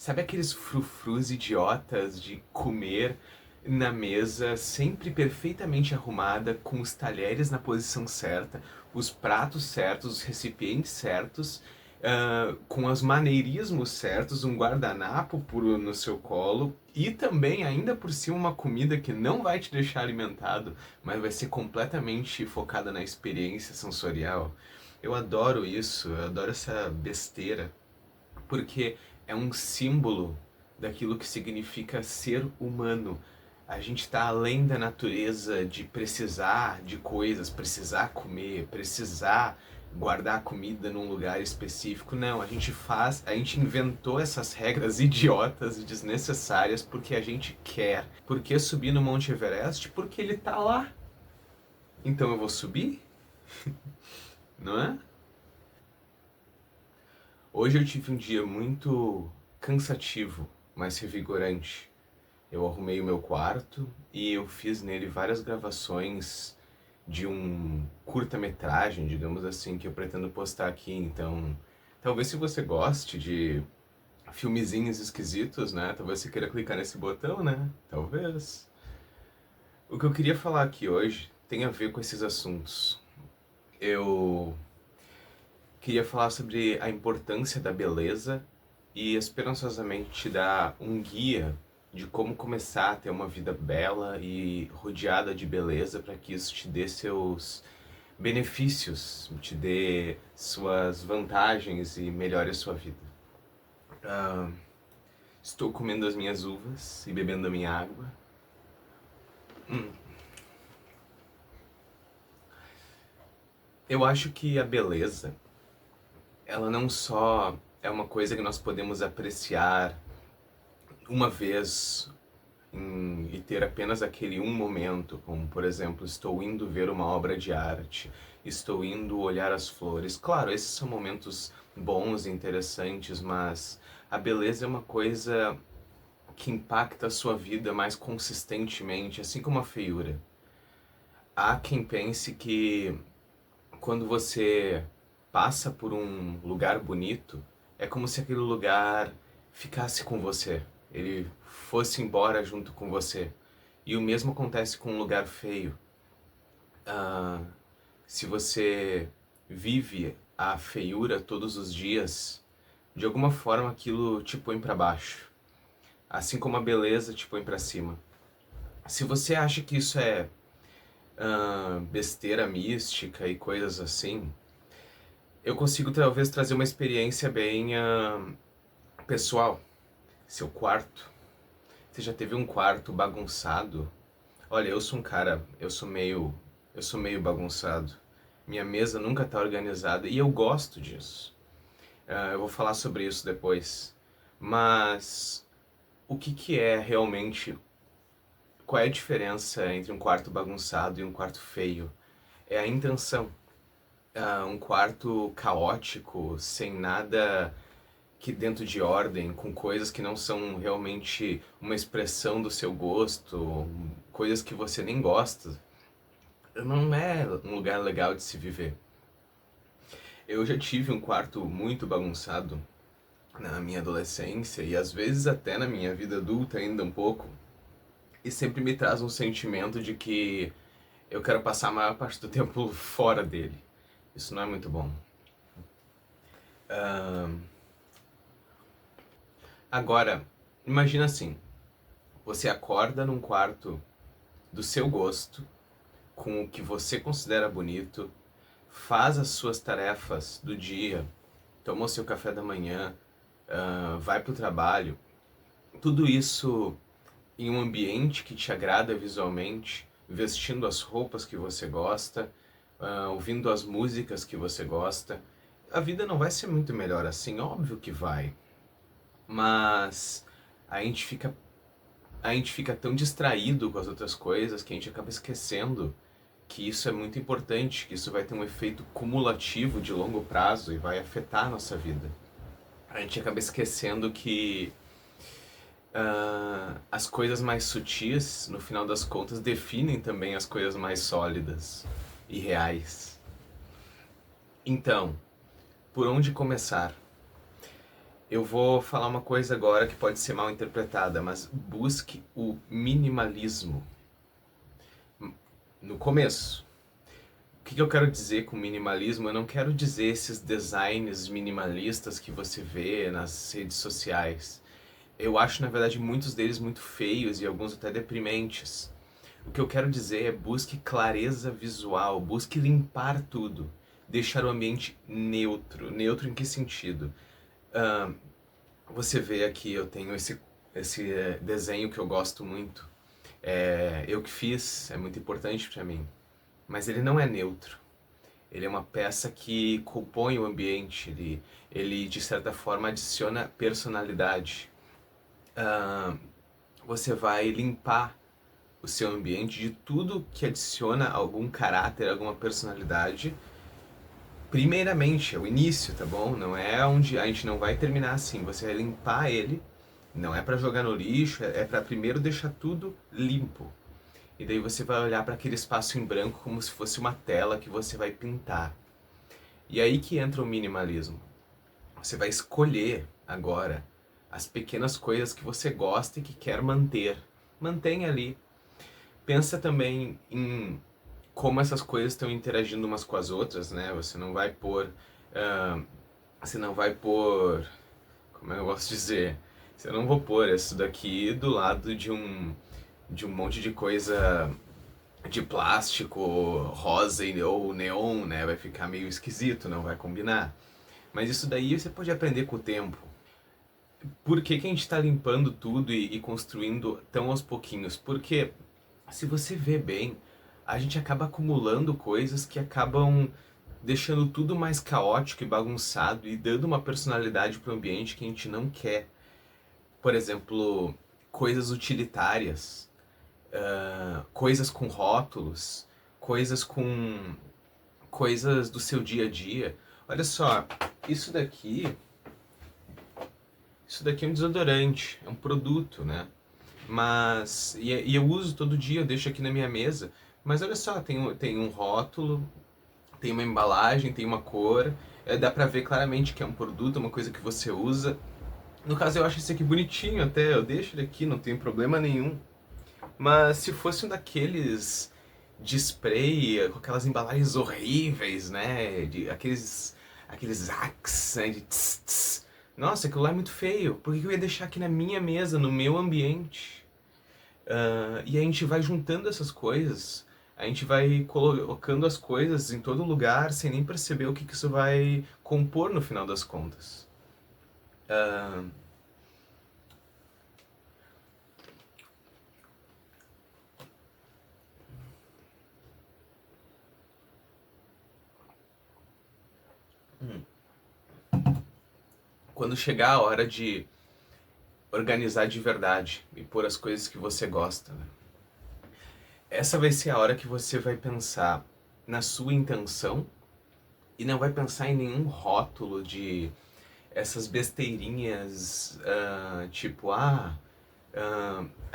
Sabe aqueles frufrus idiotas de comer na mesa, sempre perfeitamente arrumada, com os talheres na posição certa, os pratos certos, os recipientes certos, com os maneirismos certos, um guardanapo no seu colo e também, ainda por cima, uma comida que não vai te deixar alimentado, mas vai ser completamente focada na experiência sensorial. Eu adoro isso, eu adoro essa besteira porque é um símbolo daquilo que significa ser humano. A gente está além da natureza de precisar de coisas, precisar comer, precisar guardar a comida num lugar específico. Não, a gente inventou essas regras idiotas e desnecessárias porque a gente quer. Por que subir no Monte Everest? Porque ele tá lá. Então eu vou subir? Não é? Hoje eu tive um dia muito cansativo, mas revigorante. Eu arrumei o meu quarto e eu fiz nele várias gravações de um curta-metragem, digamos assim, que eu pretendo postar aqui. Então, talvez se você goste de filmezinhos esquisitos, né? Talvez você queira clicar nesse botão, né? Talvez. O que eu queria falar aqui hoje tem a ver com esses assuntos. Eu queria falar sobre a importância da beleza e esperançosamente te dar um guia de como começar a ter uma vida bela e rodeada de beleza para que isso te dê seus benefícios, te dê suas vantagens e melhore a sua vida. Ah, estou comendo as minhas uvas e bebendo a minha água. Eu acho que a beleza, ela não só é uma coisa que nós podemos apreciar uma vez e ter apenas aquele um momento, como por exemplo, estou indo ver uma obra de arte, estou indo olhar as flores. Claro, esses são momentos bons e interessantes, mas a beleza é uma coisa que impacta a sua vida mais consistentemente, assim como a feiura. Há quem pense que quando você passa por um lugar bonito, é como se aquele lugar ficasse com você, ele fosse embora junto com você. E o mesmo acontece com um lugar feio. Ah, se você vive a feiura todos os dias, de alguma forma aquilo te põe para baixo, assim como a beleza te põe para cima. Se você acha que isso é besteira mística e coisas assim, eu consigo talvez trazer uma experiência bem pessoal. Seu quarto. Você já teve um quarto bagunçado? Olha, eu sou um cara, eu sou meio bagunçado. Minha mesa nunca tá organizada e eu gosto disso. Eu vou falar sobre isso depois. Mas o que que é realmente, qual é a diferença entre um quarto bagunçado e um quarto feio? É a intenção. Um quarto caótico, sem nada que dentro de ordem, com coisas que não são realmente uma expressão do seu gosto, coisas que você nem gosta, não é um lugar legal de se viver. Eu já tive um quarto muito bagunçado na minha adolescência e às vezes até na minha vida adulta ainda um pouco, e sempre me traz um sentimento de que eu quero passar a maior parte do tempo fora dele. Isso não é muito bom. Agora, imagina assim, você acorda num quarto do seu gosto, com o que você considera bonito, faz as suas tarefas do dia, toma o seu café da manhã, vai para o trabalho, tudo isso em um ambiente que te agrada visualmente, vestindo as roupas que você gosta, ouvindo as músicas que você gosta. A vida não vai ser muito melhor assim, óbvio que vai, mas a gente fica a gente fica tão distraído com as outras coisas que a gente acaba esquecendo que isso é muito importante, que isso vai ter um efeito cumulativo de longo prazo e vai afetar a nossa vida. A gente acaba esquecendo que as coisas mais sutis, no final das contas, definem também as coisas mais sólidas e reais. Então, por onde começar? Eu vou falar uma coisa agora que pode ser mal interpretada, mas busque o minimalismo no começo. O que eu quero dizer com minimalismo? Eu não quero dizer esses designs minimalistas que você vê nas redes sociais. Eu acho, na verdade, muitos deles muito feios e alguns até deprimentes. O que eu quero dizer é busque clareza visual, busque limpar tudo, deixar o ambiente neutro. Neutro em que sentido? Ah, você vê aqui, eu tenho esse desenho que eu gosto muito. Eu que fiz, é muito importante para mim. Mas ele não é neutro. Ele é uma peça que compõe o ambiente, ele de certa forma adiciona personalidade. Ah, você vai limpar o seu ambiente de tudo que adiciona algum caráter, alguma personalidade. Primeiramente, é o início, tá bom? Não é onde a gente não vai terminar assim. Você vai limpar ele, não é para jogar no lixo, é para primeiro deixar tudo limpo. E daí você vai olhar para aquele espaço em branco como se fosse uma tela que você vai pintar. E aí que entra o minimalismo. Você vai escolher agora as pequenas coisas que você gosta e que quer manter. Mantenha ali. Pensa também em como essas coisas estão interagindo umas com as outras, né? Você não vai pôr, ah, você não vai pôr, como eu gosto de dizer, você não vou pôr isso daqui do lado de um monte de coisa de plástico, rosa ou neon, né? Vai ficar meio esquisito, não vai combinar. Mas isso daí você pode aprender com o tempo. Por que que a gente está limpando tudo e construindo tão aos pouquinhos? Porque se você vê bem, a gente acaba acumulando coisas que acabam deixando tudo mais caótico e bagunçado e dando uma personalidade para o ambiente que a gente não quer. Por exemplo, coisas utilitárias, coisas com rótulos, coisas com coisas do seu dia a dia. Olha só, isso daqui, isso daqui é um desodorante, é um produto, né? Mas e eu uso todo dia, eu deixo aqui na minha mesa. Mas olha só, tem um rótulo, tem uma embalagem, tem uma cor, dá pra ver claramente que é um produto, uma coisa que você usa. No caso, eu acho esse aqui bonitinho até, eu deixo ele aqui, não tem problema nenhum. Mas se fosse um daqueles de spray, com aquelas embalagens horríveis, né? Aqueles Axe, né? De tss, tss. Nossa, aquilo lá é muito feio. Por que eu ia deixar aqui na minha mesa, no meu ambiente? E a gente vai juntando essas coisas, a gente vai colocando as coisas em todo lugar sem nem perceber o que, que isso vai compor no final das contas. Ah, quando chegar a hora de organizar de verdade e pôr as coisas que você gosta, né? Essa vai ser a hora que você vai pensar na sua intenção e não vai pensar em nenhum rótulo de essas besteirinhas, tipo, a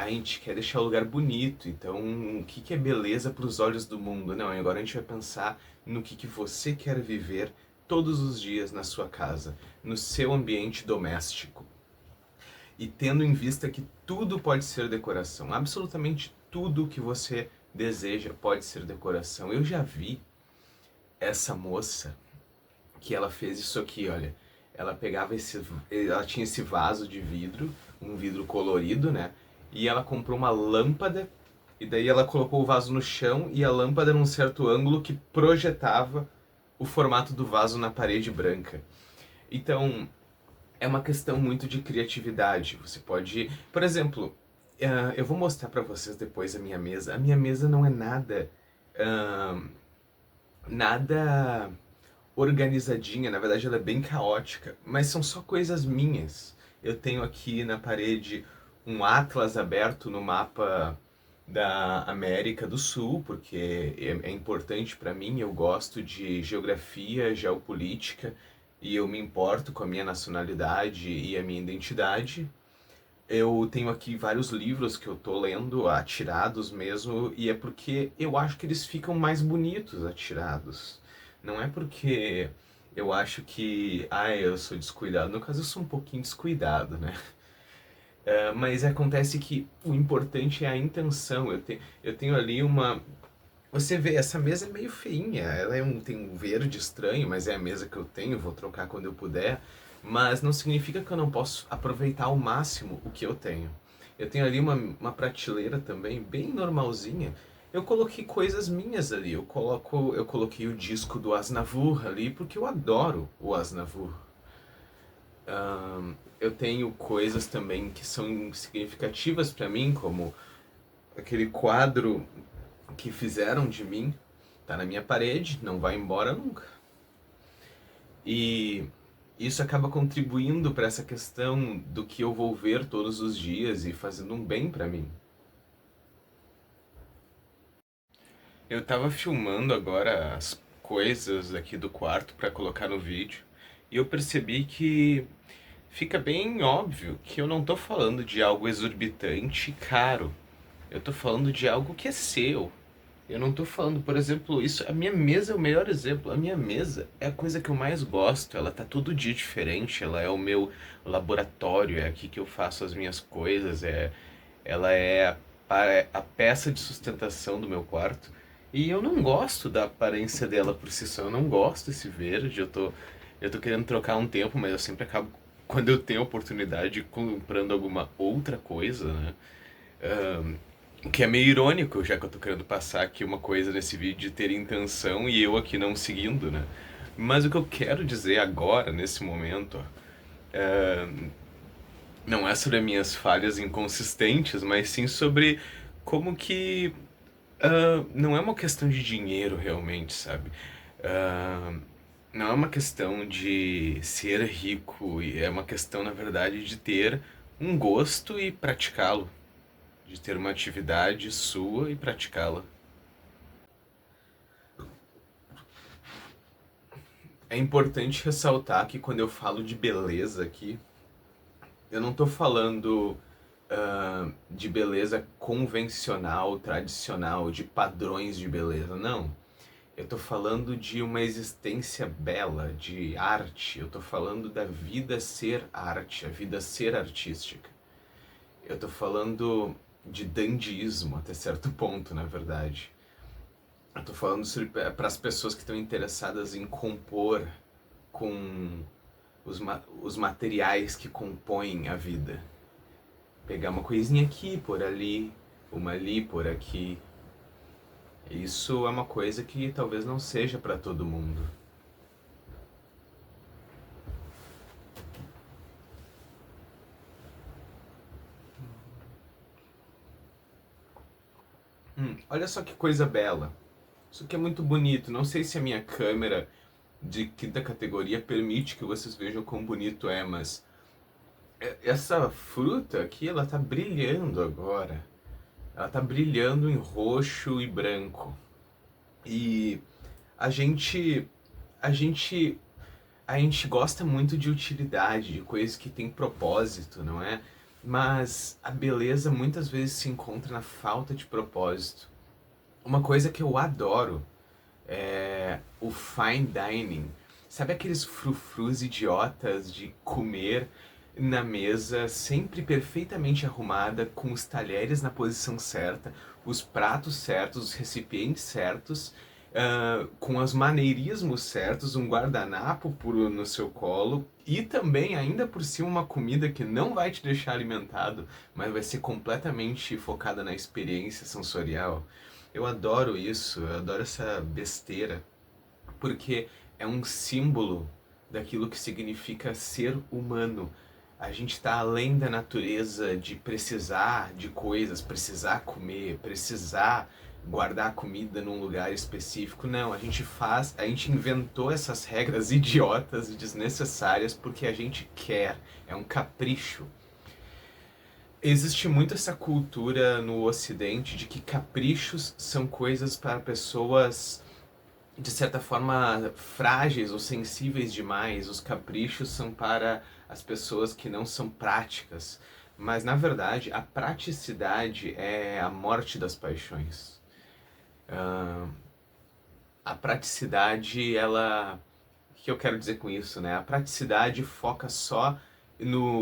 gente quer deixar o lugar bonito, então o que que é beleza para os olhos do mundo? Não, agora a gente vai pensar no que você quer viver todos os dias na sua casa, no seu ambiente doméstico. E tendo em vista que tudo pode ser decoração, absolutamente tudo que você deseja pode ser decoração. Eu já vi essa moça que ela fez isso aqui, olha. Ela tinha esse vaso de vidro, um vidro colorido, né? E ela comprou uma lâmpada e daí ela colocou o vaso no chão e a lâmpada num certo ângulo que projetava o formato do vaso na parede branca. Então, é uma questão muito de criatividade. Você pode, por exemplo, eu vou mostrar para vocês depois a minha mesa. A minha mesa não é nada organizadinha, na verdade ela é bem caótica, mas são só coisas minhas. Eu tenho aqui na parede um atlas aberto no mapa da América do Sul, porque é importante para mim, eu gosto de geografia, geopolítica e eu me importo com a minha nacionalidade e a minha identidade. Eu tenho aqui vários livros que eu tô lendo, atirados mesmo, e é porque eu acho que eles ficam mais bonitos atirados. Não é porque Eu acho que, eu sou descuidado. No caso, eu sou um pouquinho descuidado, né? Mas acontece que o importante é a intenção. Eu tenho ali uma. Você vê, essa mesa é meio feinha. Tem um verde estranho, mas é a mesa que eu tenho. Vou trocar quando eu puder. Mas não significa que eu não posso aproveitar ao máximo o que eu tenho. Eu tenho ali uma prateleira também, bem normalzinha. Eu coloquei coisas minhas ali. Eu coloquei o disco do Aznavour ali porque eu adoro o Aznavour. Eu tenho coisas também que são significativas para mim, como aquele quadro que fizeram de mim, tá na minha parede, não vai embora nunca. E isso acaba contribuindo para essa questão do que eu vou ver todos os dias e fazendo um bem para mim. Eu tava filmando agora as coisas aqui do quarto para colocar no vídeo e eu percebi que fica bem óbvio que eu não tô falando de algo exorbitante e caro. Eu tô falando de algo que é seu. Eu não tô falando, por exemplo, isso. A minha mesa é o melhor exemplo. A minha mesa é a coisa que eu mais gosto. Ela tá todo dia diferente. Ela é o meu laboratório. É aqui que eu faço as minhas coisas. Ela é a peça de sustentação do meu quarto. E eu não gosto da aparência dela por si só. Eu não gosto desse verde. Eu tô querendo trocar um tempo, mas eu sempre acabo, quando eu tenho oportunidade, comprando alguma outra coisa, né? O que é meio irônico, já que eu tô querendo passar aqui uma coisa nesse vídeo de ter intenção e eu aqui não seguindo, né? Mas o que eu quero dizer agora, nesse momento, não é sobre as minhas falhas inconsistentes, mas sim sobre como que não é uma questão de dinheiro realmente, sabe? Ah, não é uma questão de ser rico, é uma questão, na verdade, de ter um gosto e praticá-lo, de ter uma atividade sua e praticá-la. É importante ressaltar que quando eu falo de beleza aqui, eu não tô falando de beleza convencional, tradicional, de padrões de beleza, não. Eu tô falando de uma existência bela, de arte. Eu tô falando da vida ser arte, a vida ser artística. Eu tô falando de dandyismo até certo ponto, na verdade. Eu tô falando para as pessoas que estão interessadas em compor com os materiais que compõem a vida. Pegar uma coisinha aqui, por ali, uma ali, por aqui. Isso é uma coisa que talvez não seja para todo mundo. Olha só que coisa bela. Isso aqui é muito bonito. Não sei se a minha câmera de quinta categoria permite que vocês vejam quão bonito é, mas essa fruta aqui, ela tá brilhando agora. Ela tá brilhando em roxo e branco. E a gente a gente a gente gosta muito de utilidade, de coisas que têm propósito, não é? Mas a beleza muitas vezes se encontra na falta de propósito. Uma coisa que eu adoro é o fine dining. Sabe aqueles frufrus idiotas de comer na mesa, sempre perfeitamente arrumada, com os talheres na posição certa, os pratos certos, os recipientes certos, com os maneirismos certos, um guardanapo no seu colo e também, ainda por cima, uma comida que não vai te deixar alimentado, mas vai ser completamente focada na experiência sensorial. Eu adoro isso, eu adoro essa besteira, porque é um símbolo daquilo que significa ser humano. A gente está além da natureza de precisar de coisas, precisar comer, precisar guardar a comida num lugar específico. Não, a gente inventou essas regras idiotas e desnecessárias porque a gente quer, é um capricho. Existe muito essa cultura no Ocidente de que caprichos são coisas para pessoas de certa forma frágeis ou sensíveis demais. Os caprichos são para as pessoas que não são práticas. Mas na verdade, a praticidade é a morte das paixões. A praticidade, ela que eu quero dizer com isso, né? A praticidade foca só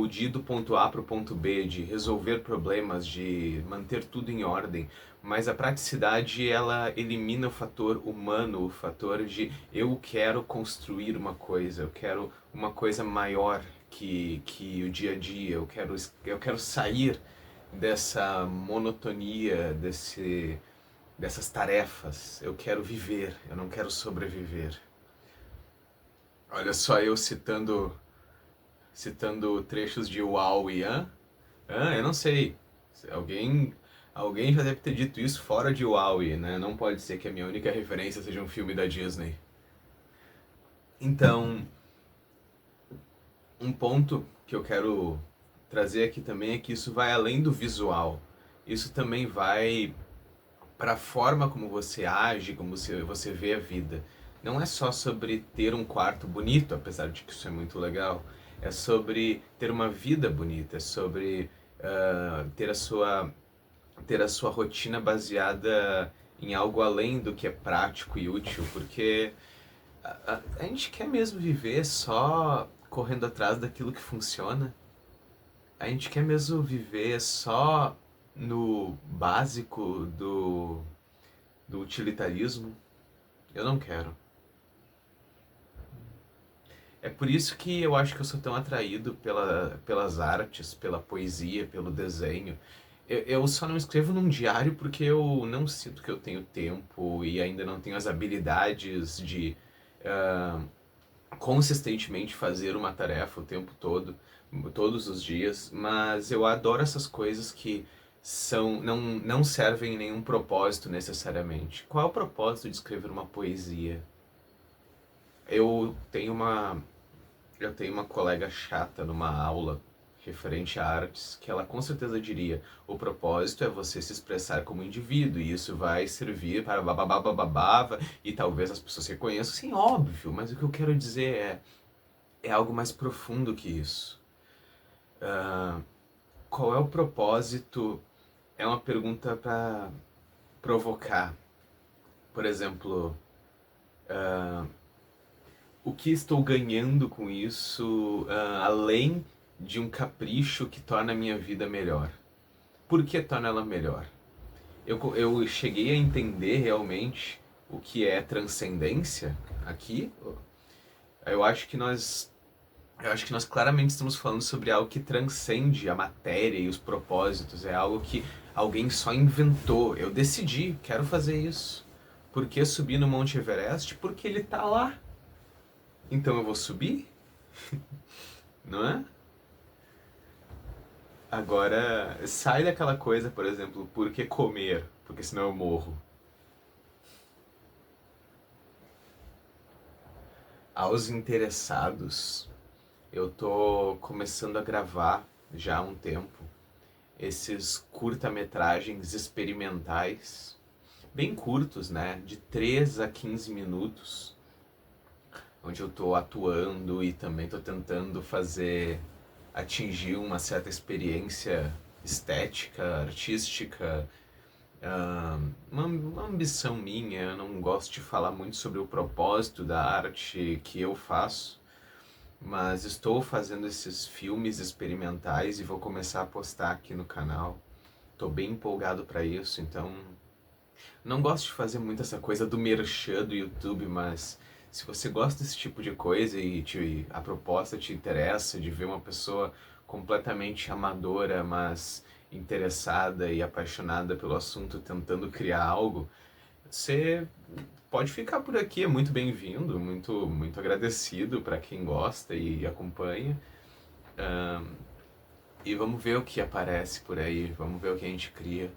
de ir do ponto A para o ponto B, de resolver problemas, de manter tudo em ordem, mas a praticidade ela elimina o fator humano, o fator de eu quero construir uma coisa, eu quero uma coisa maior que o dia a dia, eu quero sair dessa monotonia, dessas tarefas, eu quero viver, eu não quero sobreviver. Olha só eu citando trechos de Uau e eu não sei. Alguém já deve ter dito isso fora de Wall-E, né? Não pode ser que a minha única referência seja um filme da Disney. Então, um ponto que eu quero trazer aqui também é que isso vai além do visual. Isso também vai para a forma como você age, como você vê a vida. Não é só sobre ter um quarto bonito, apesar de que isso é muito legal. É sobre ter uma vida bonita, é sobre ter a sua rotina baseada em algo além do que é prático e útil, porque a gente quer mesmo viver só correndo atrás daquilo que funciona. A gente quer mesmo viver só no básico do utilitarismo. Eu não quero. É por isso que eu acho que eu sou tão atraído pelas artes, pela poesia, pelo desenho. Eu só não escrevo num diário porque eu não sinto que eu tenho tempo e ainda não tenho as habilidades de uh, consistentemente fazer uma tarefa o tempo todo, todos os dias, mas eu adoro essas coisas que não servem nenhum propósito necessariamente. Qual é o propósito de escrever uma poesia? Eu tenho uma eu tenho uma colega chata numa aula referente a artes que ela com certeza diria: o propósito é você se expressar como indivíduo e isso vai servir para babababababa e talvez as pessoas reconheçam. Sim, óbvio, mas o que eu quero dizer é algo mais profundo que isso. Qual é o propósito? É uma pergunta para provocar. Por exemplo, o que estou ganhando com isso, além de um capricho que torna a minha vida melhor? Por que torna ela melhor? Eu cheguei a entender realmente o que é transcendência aqui. Eu acho que nós, eu acho que nós claramente estamos falando sobre algo que transcende a matéria e os propósitos. É algo que alguém só inventou. Eu decidi, quero fazer isso. Por que subir no Monte Everest? Porque ele tá lá. Então eu vou subir? Não é? Agora, sai daquela coisa, por exemplo, por que comer? Porque senão eu morro. Aos interessados, eu tô começando a gravar já há um tempo esses curta-metragens experimentais, bem curtos, né? De 3 a 15 minutos, onde eu tô atuando e também tô tentando atingir uma certa experiência estética, artística, uma ambição minha. Eu não gosto de falar muito sobre o propósito da arte que eu faço, mas estou fazendo esses filmes experimentais e vou começar a postar aqui no canal. Estou bem empolgado para isso, então não gosto de fazer muito essa coisa do merchan do YouTube, mas se você gosta desse tipo de coisa e a proposta te interessa de ver uma pessoa completamente amadora, mas interessada e apaixonada pelo assunto, tentando criar algo, você pode ficar por aqui, é muito bem-vindo, muito agradecido para quem gosta e acompanha. E vamos ver o que aparece por aí, vamos ver o que a gente cria.